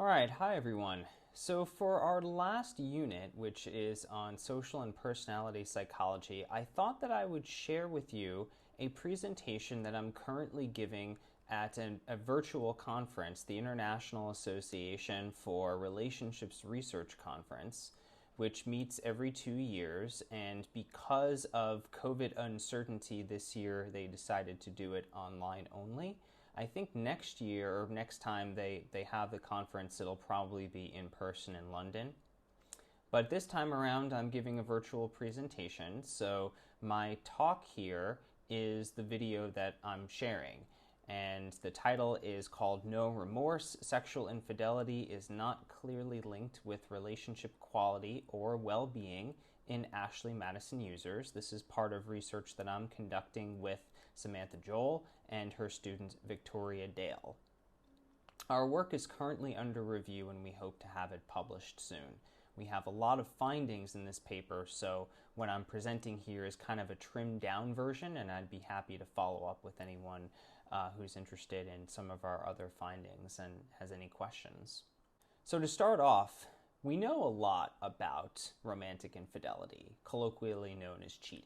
All right, hi everyone. So for our last unit, which is on social and personality psychology, I thought that I would share with you a presentation that I'm currently giving at a virtual conference, the International Association for Relationships Research Conference, which meets every 2 years. And because of COVID uncertainty this year, they decided to do it online only. I think next year or next time they have the conference, it'll probably be in person in London. But this time around, I'm giving a virtual presentation. So my talk here is the video that I'm sharing. And the title is called No Remorse, Sexual Infidelity is Not Clearly Linked with Relationship Quality or Well-Being in Ashley Madison Users. This is part of research that I'm conducting with Samantha Joel and her student Victoria Dale. Our work is currently under review and we hope to have it published soon. We have a lot of findings in this paper, so what I'm presenting here is kind of a trimmed down version, and I'd be happy to follow up with anyone who's interested in some of our other findings and has any questions. So to start off, we know a lot about romantic infidelity, colloquially known as cheating.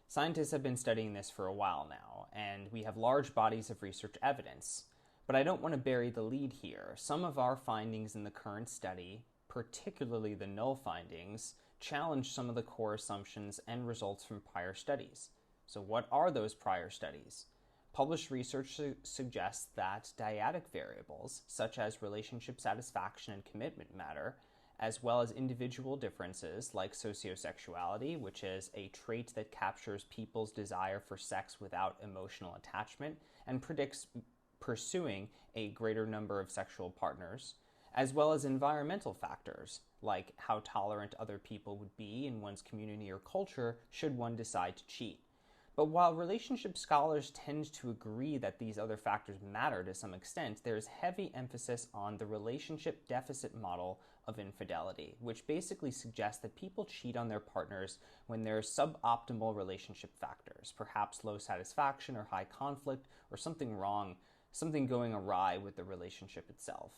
Scientists have been studying this for a while now, and we have large bodies of research evidence. But I don't want to bury the lead here. Some of our findings in the current study, particularly the null findings, challenge some of the core assumptions and results from prior studies. So what are those prior studies? Published research suggests that dyadic variables, such as relationship satisfaction and commitment matter, as well as individual differences like sociosexuality, which is a trait that captures people's desire for sex without emotional attachment and predicts pursuing a greater number of sexual partners, as well as environmental factors, like how tolerant other people would be in one's community or culture should one decide to cheat. But while relationship scholars tend to agree that these other factors matter to some extent, there is heavy emphasis on the relationship deficit model of infidelity, which basically suggests that people cheat on their partners when there are suboptimal relationship factors, perhaps low satisfaction or high conflict, or something wrong, something going awry with the relationship itself.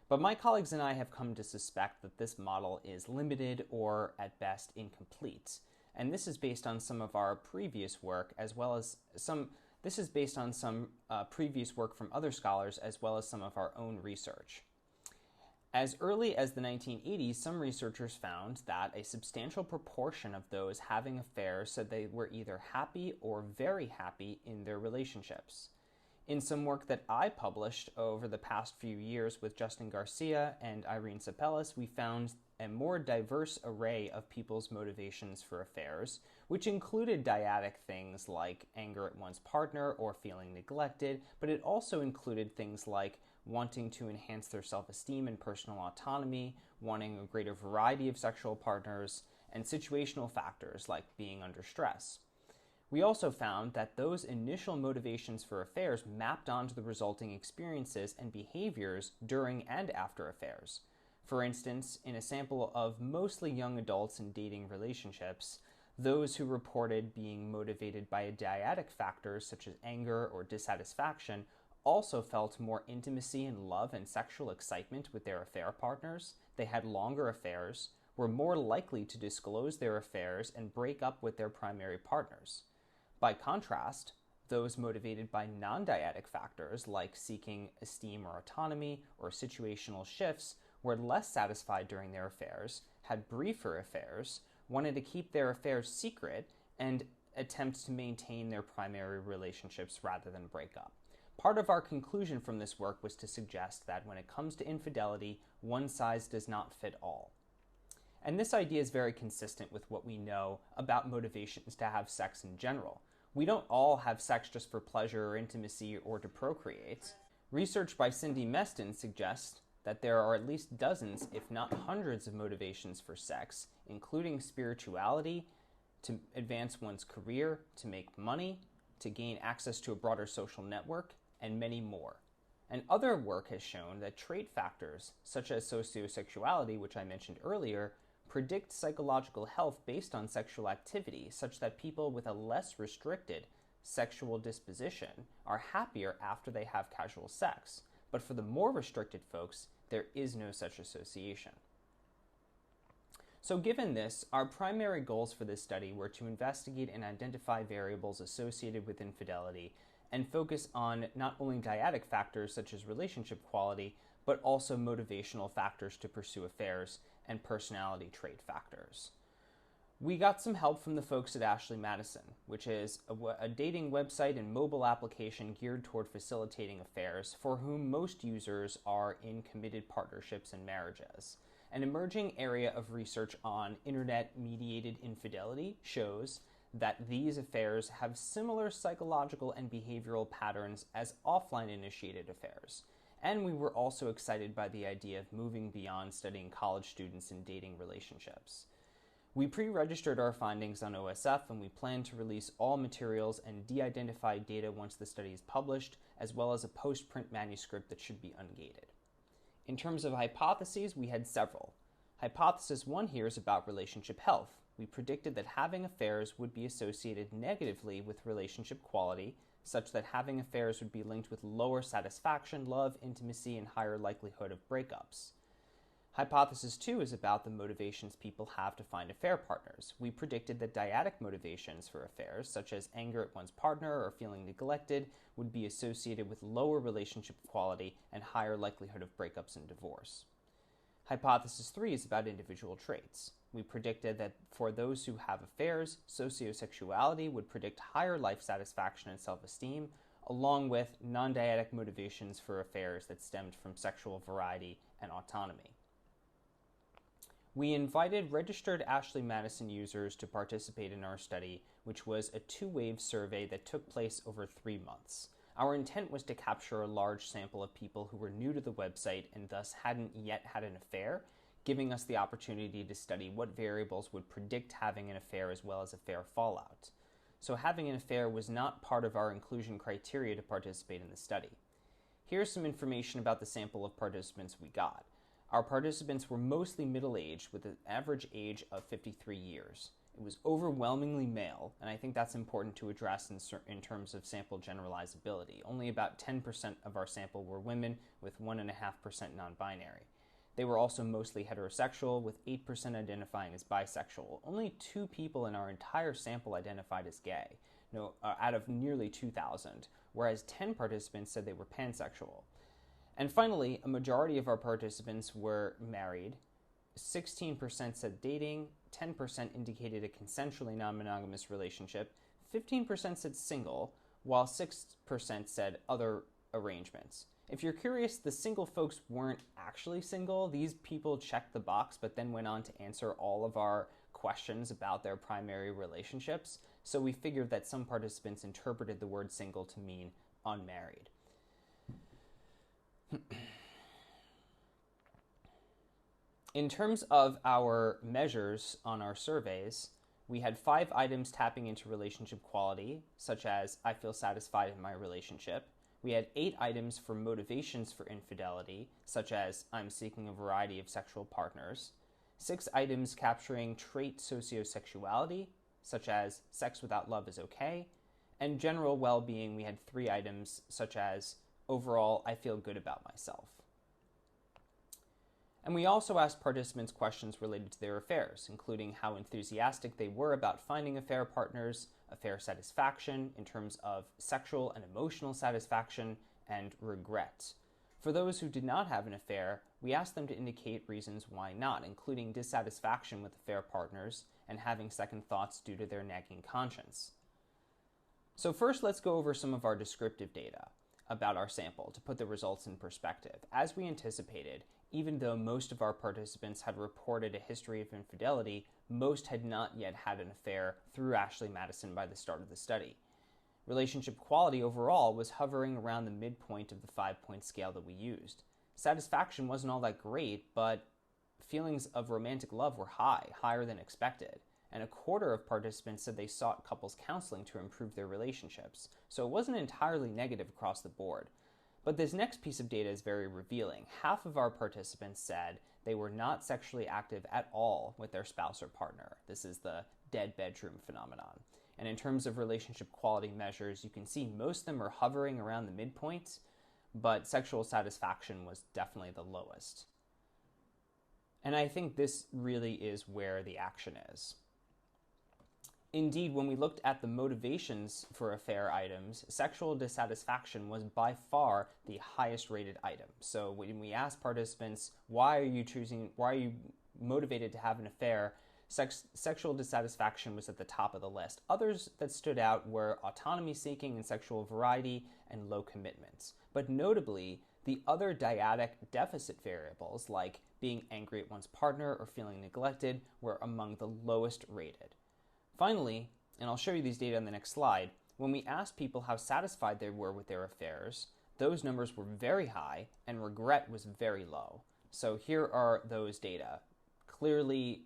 But my colleagues and I have come to suspect that this model is limited or, at best, incomplete. And this is based on some of our previous work, as well as some previous work from other scholars, as well as some of our own research. As early as the 1980s, some researchers found that a substantial proportion of those having affairs said they were either happy or very happy in their relationships. In some work that I published over the past few years with Justin Garcia and Irene Sapelis, we found a more diverse array of people's motivations for affairs, which included dyadic things like anger at one's partner or feeling neglected, but it also included things like wanting to enhance their self-esteem and personal autonomy, wanting a greater variety of sexual partners, and situational factors like being under stress. We also found that those initial motivations for affairs mapped onto the resulting experiences and behaviors during and after affairs. For instance, in a sample of mostly young adults in dating relationships, those who reported being motivated by dyadic factors such as anger or dissatisfaction also felt more intimacy and love and sexual excitement with their affair partners. They had longer affairs, were more likely to disclose their affairs and break up with their primary partners. By contrast, those motivated by non-dyadic factors like seeking esteem or autonomy or situational shifts were less satisfied during their affairs, had briefer affairs, wanted to keep their affairs secret, and attempt to maintain their primary relationships rather than break up. Part of our conclusion from this work was to suggest that when it comes to infidelity, one size does not fit all. And this idea is very consistent with what we know about motivations to have sex in general. We don't all have sex just for pleasure or intimacy or to procreate. Research by Cindy Meston suggests that there are at least dozens, if not hundreds, of motivations for sex, including spirituality, to advance one's career, to make money, to gain access to a broader social network, and many more. And other work has shown that trait factors, such as sociosexuality, which I mentioned earlier, predict psychological health based on sexual activity, such that people with a less restricted sexual disposition are happier after they have casual sex. But for the more restricted folks, There is no such association. So given this, our primary goals for this study were to investigate and identify variables associated with infidelity and focus on not only dyadic factors such as relationship quality, but also motivational factors to pursue affairs and personality trait factors. We got some help from the folks at Ashley Madison, which is a dating website and mobile application geared toward facilitating affairs for whom most users are in committed partnerships and marriages. An emerging area of research on internet-mediated infidelity shows that these affairs have similar psychological and behavioral patterns as offline-initiated affairs. And we were also excited by the idea of moving beyond studying college students in dating relationships. We pre-registered our findings on OSF, and we plan to release all materials and de-identify data once the study is published, as well as a post-print manuscript that should be ungated. In terms of hypotheses, we had several. Hypothesis 1 here is about relationship health. We predicted that having affairs would be associated negatively with relationship quality, such that having affairs would be linked with lower satisfaction, love, intimacy, and higher likelihood of breakups. Hypothesis 2 is about the motivations people have to find affair partners. We predicted that dyadic motivations for affairs, such as anger at one's partner or feeling neglected, would be associated with lower relationship quality and higher likelihood of breakups and divorce. Hypothesis 3 is about individual traits. We predicted that for those who have affairs, sociosexuality would predict higher life satisfaction and self-esteem, along with non-dyadic motivations for affairs that stemmed from sexual variety and autonomy. We invited registered Ashley Madison users to participate in our study, which was a two-wave survey that took place over 3 months. Our intent was to capture a large sample of people who were new to the website and thus hadn't yet had an affair, giving us the opportunity to study what variables would predict having an affair as well as affair fallout. So having an affair was not part of our inclusion criteria to participate in the study. Here's some information about the sample of participants we got. Our participants were mostly middle-aged with an average age of 53 years. It was overwhelmingly male, and I think that's important to address in terms of sample generalizability. Only about 10% of our sample were women, with 1.5% non-binary. They were also mostly heterosexual, with 8% identifying as bisexual. Only 2 people in our entire sample identified as gay, out of nearly 2,000, whereas 10 participants said they were pansexual. And finally, a majority of our participants were married. 16% said dating, 10% indicated a consensually non-monogamous relationship, 15% said single, while 6% said other arrangements. If you're curious, the single folks weren't actually single. These people checked the box but then went on to answer all of our questions about their primary relationships, so we figured that some participants interpreted the word single to mean unmarried. In terms of our measures on our surveys, we had 5 items tapping into relationship quality, such as I feel satisfied in my relationship. We had 8 items for motivations for infidelity, such as I'm seeking a variety of sexual partners. 6 items capturing trait sociosexuality, such as sex without love is okay. And general well-being, we had 3 items, such as overall, I feel good about myself. And we also asked participants questions related to their affairs, including how enthusiastic they were about finding affair partners, affair satisfaction in terms of sexual and emotional satisfaction, and regret. For those who did not have an affair, we asked them to indicate reasons why not, including dissatisfaction with affair partners and having second thoughts due to their nagging conscience. So first, let's go over some of our descriptive data about our sample to put the results in perspective. As we anticipated, even though most of our participants had reported a history of infidelity, most had not yet had an affair through Ashley Madison by the start of the study. Relationship quality overall was hovering around the midpoint of the 5-point scale that we used. Satisfaction wasn't all that great, but feelings of romantic love were high, higher than expected. And a quarter of participants said they sought couples counseling to improve their relationships. So it wasn't entirely negative across the board. But this next piece of data is very revealing. Half of our participants said they were not sexually active at all with their spouse or partner. This is the dead bedroom phenomenon. And in terms of relationship quality measures, you can see most of them are hovering around the midpoint, but sexual satisfaction was definitely the lowest. And I think this really is where the action is. Indeed, when we looked at the motivations for affair items, sexual dissatisfaction was by far the highest rated item. So when we asked participants, why are you motivated to have an affair, sexual dissatisfaction was at the top of the list. Others that stood out were autonomy seeking and sexual variety and low commitments. But notably, the other dyadic deficit variables, like being angry at one's partner or feeling neglected, were among the lowest rated. Finally, and I'll show you these data on the next slide, when we asked people how satisfied they were with their affairs, those numbers were very high and regret was very low. So here are those data. Clearly,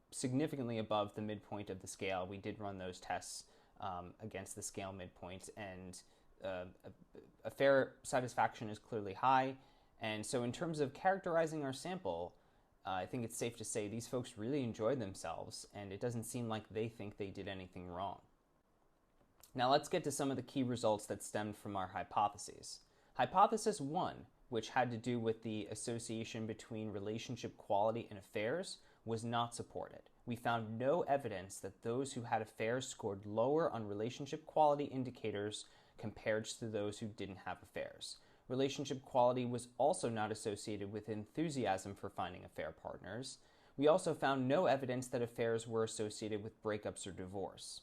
significantly above the midpoint of the scale. We did run those tests against the scale midpoint, and affair satisfaction is clearly high. And so in terms of characterizing our sample, I think it's safe to say these folks really enjoyed themselves, and it doesn't seem like they think they did anything wrong. Now let's get to some of the key results that stemmed from our hypotheses. Hypothesis 1, which had to do with the association between relationship quality and affairs, was not supported. We found no evidence that those who had affairs scored lower on relationship quality indicators compared to those who didn't have affairs. Relationship quality was also not associated with enthusiasm for finding affair partners. We also found no evidence that affairs were associated with breakups or divorce.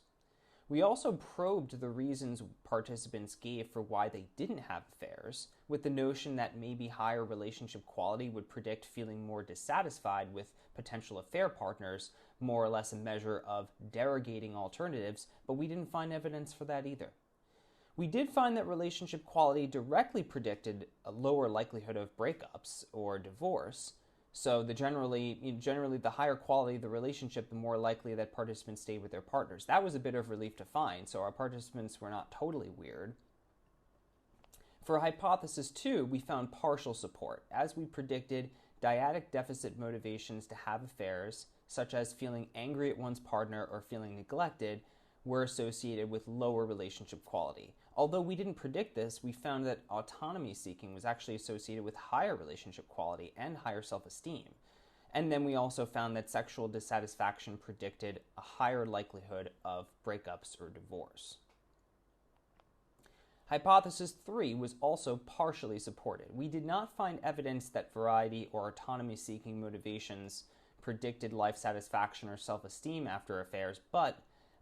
We also probed the reasons participants gave for why they didn't have affairs, with the notion that maybe higher relationship quality would predict feeling more dissatisfied with potential affair partners, more or less a measure of derogating alternatives, but we didn't find evidence for that either. We did find that relationship quality directly predicted a lower likelihood of breakups or divorce. So generally the higher quality of the relationship, the more likely that participants stayed with their partners. That was a bit of relief to find, so our participants were not totally weird. For hypothesis 2, we found partial support. As we predicted, dyadic deficit motivations to have affairs, such as feeling angry at one's partner or feeling neglected, were associated with lower relationship quality. Although we didn't predict this, we found that autonomy seeking was actually associated with higher relationship quality and higher self-esteem. And then we also found that sexual dissatisfaction predicted a higher likelihood of breakups or divorce. Hypothesis 3 was also partially supported. We did not find evidence that variety or autonomy seeking motivations predicted life satisfaction or self-esteem after affairs,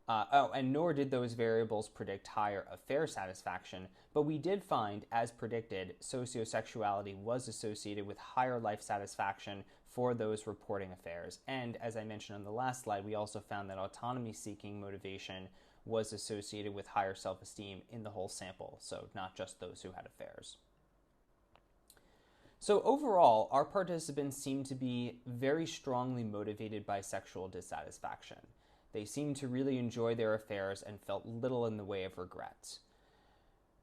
and nor did those variables predict higher affair satisfaction, but we did find, as predicted, sociosexuality was associated with higher life satisfaction for those reporting affairs. And as I mentioned on the last slide, we also found that autonomy-seeking motivation was associated with higher self-esteem in the whole sample, so not just those who had affairs. So overall, our participants seemed to be very strongly motivated by sexual dissatisfaction. They seemed to really enjoy their affairs and felt little in the way of regret.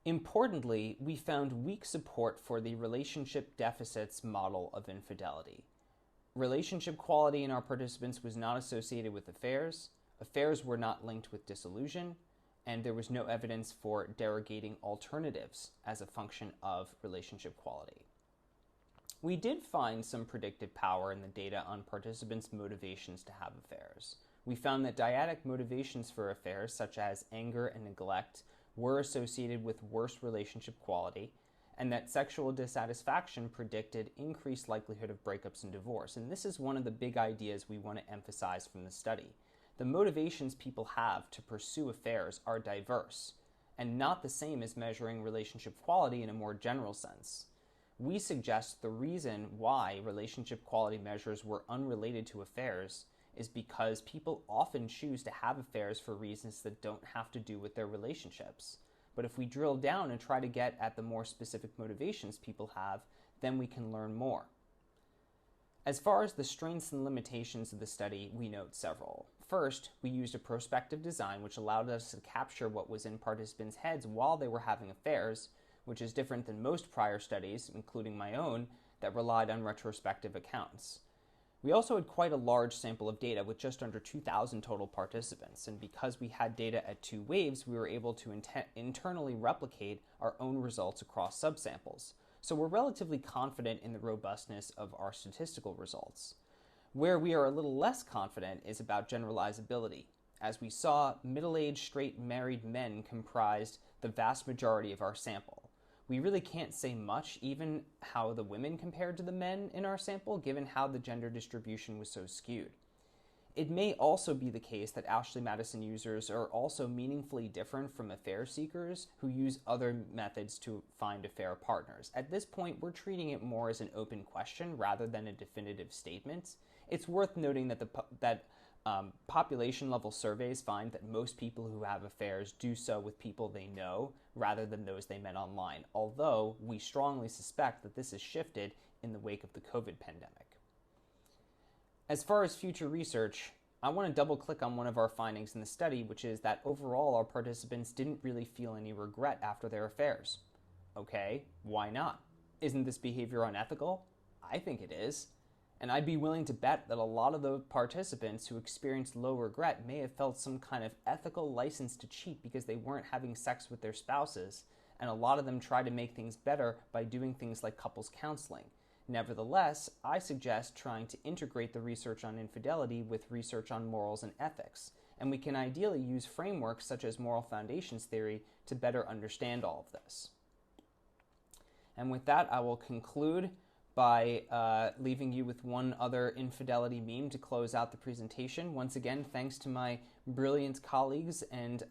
Importantly, we found weak support for the relationship deficits model of infidelity. Relationship quality in our participants was not associated with affairs, affairs were not linked with disillusion, and there was no evidence for derogating alternatives as a function of relationship quality. We did find some predictive power in the data on participants' motivations to have affairs. We found that dyadic motivations for affairs, such as anger and neglect, were associated with worse relationship quality, and that sexual dissatisfaction predicted increased likelihood of breakups and divorce. And this is one of the big ideas we want to emphasize from the study. The motivations people have to pursue affairs are diverse, and not the same as measuring relationship quality in a more general sense. We suggest the reason why relationship quality measures were unrelated to affairs is because people often choose to have affairs for reasons that don't have to do with their relationships. But if we drill down and try to get at the more specific motivations people have, then we can learn more. As far as the strengths and limitations of the study, we note several. First, we used a prospective design which allowed us to capture what was in participants' heads while they were having affairs, which is different than most prior studies, including my own, that relied on retrospective accounts. We also had quite a large sample of data with just under 2,000 total participants, and because we had data at 2 waves, we were able to internally replicate our own results across subsamples. So we're relatively confident in the robustness of our statistical results. Where we are a little less confident is about generalizability. As we saw, middle-aged straight married men comprised the vast majority of our sample. We really can't say much even how the women compared to the men in our sample, given how the gender distribution was so skewed. It may also be the case that Ashley Madison users are also meaningfully different from affair seekers who use other methods to find affair partners. At this point, we're treating it more as an open question rather than a definitive statement. It's worth noting that population-level surveys find that most people who have affairs do so with people they know rather than those they met online, although we strongly suspect that this has shifted in the wake of the COVID pandemic. As far as future research, I want to double-click on one of our findings in the study, which is that overall our participants didn't really feel any regret after their affairs. Okay, why not? Isn't this behavior unethical? I think it is. And I'd be willing to bet that a lot of the participants who experienced low regret may have felt some kind of ethical license to cheat because they weren't having sex with their spouses, and a lot of them try to make things better by doing things like couples counseling. Nevertheless, I suggest trying to integrate the research on infidelity with research on morals and ethics, and we can ideally use frameworks such as moral foundations theory to better understand all of this. And with that, I will conclude by leaving you with one other infidelity meme to close out the presentation. Once again, thanks to my brilliant colleagues, and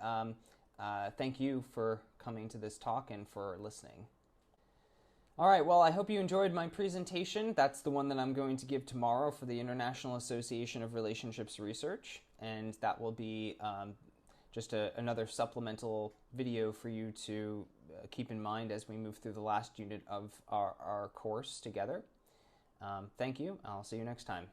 thank you for coming to this talk and for listening. All right, well, I hope you enjoyed my presentation. That's the one that I'm going to give tomorrow for the International Association of Relationships Research, and that will be just another supplemental video for you to keep in mind as we move through the last unit of our course together. Thank you. I'll see you next time.